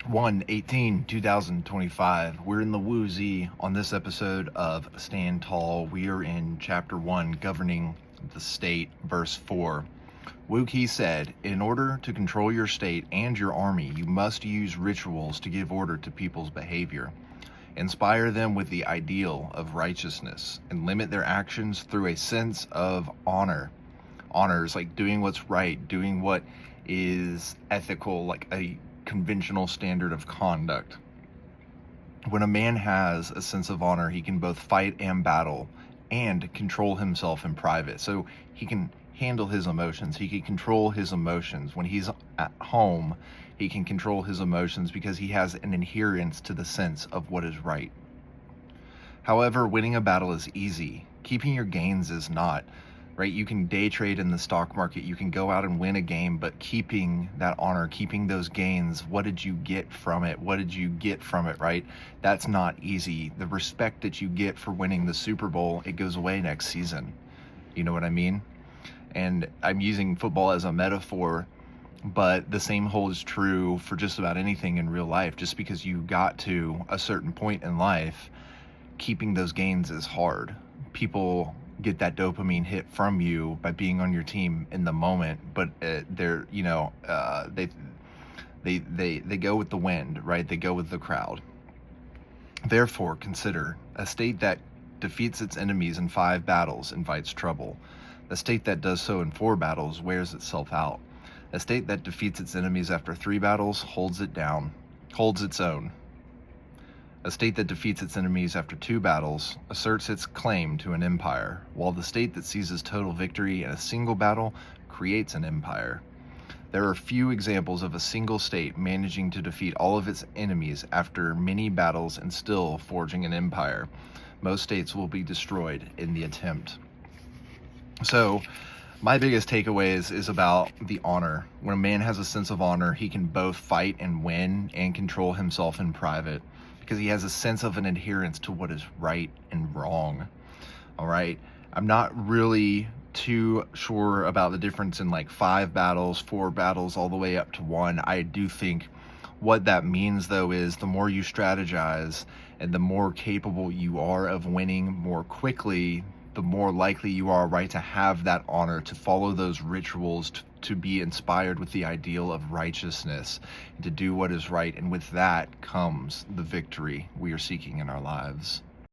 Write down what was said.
1/18/2025. We're in the Wuzi. On this episode of Stand Tall, we are in chapter 1, governing the state, verse 4. Wuzi said, in order to control your state and your army, you must use rituals to give order to people's behavior. Inspire them with the ideal of righteousness and limit their actions through a sense of honor. Honor is like doing what's right, doing what is ethical, like a conventional standard of conduct. When a man has a sense of honor, he can both fight and battle and control himself in private. So he can handle his emotions. He can control his emotions. When he's at home, he can control his emotions because he has an adherence to the sense of what is right. However, winning a battle is easy. Keeping your gains is not. Right? You can day trade in the stock market. You can go out and win a game, but keeping that honor, keeping those gains, what did you get from it? What did you get from it, right? That's not easy. The respect that you get for winning the Super Bowl, it goes away next season. You know what I mean? And I'm using football as a metaphor, but the same holds true for just about anything in real life. Just because you got to a certain point in life, keeping those gains is hard. People get that dopamine hit from you by being on your team in the moment, but they're they go with the wind, right? They go with the crowd. Therefore, consider a state that defeats its enemies in 5 battles invites trouble. A state that does so in 4 battles wears itself out. A state that defeats its enemies after 3 battles holds its own. A state that defeats its enemies after 2 battles asserts its claim to an empire, while the state that seizes total victory in a single battle creates an empire. There are few examples of a single state managing to defeat all of its enemies after many battles and still forging an empire. Most states will be destroyed in the attempt. So, my biggest takeaways is about the honor. When a man has a sense of honor, he can both fight and win and control himself in private, because he has a sense of an adherence to what is right and wrong. All right. I'm not really too sure about the difference in like 5 battles, 4 battles, all the way up to 1. I do think what that means, though, is the more you strategize and the more capable you are of winning more quickly, the more likely you are, right, to have that honor, to follow those rituals, to be inspired with the ideal of righteousness, to do what is right. And with that comes the victory we are seeking in our lives.